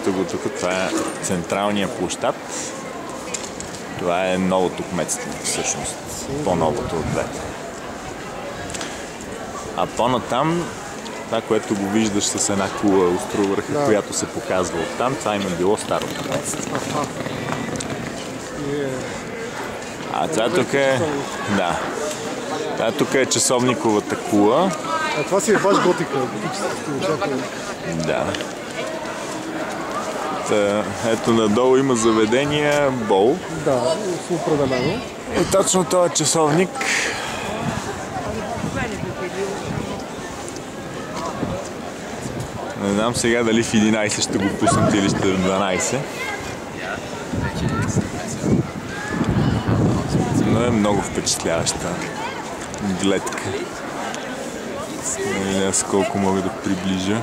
виждате го тук, това е централния площад. Това е новото кметство, всъщност. По-новото от двете. А по-натам, това, което го виждаш с една кула остро върха, която се показва оттам, това има било старото кметство. А това тук е... Да. Това тук е часовниковата кула. А това си е баш готика. Да. Ето надолу има заведение, бол. Да, определено. И точно този часовник не знам сега дали в 11 ще го пуснат или ще в 12. Но е много впечатляваща гледка. Аз колко мога да приближа.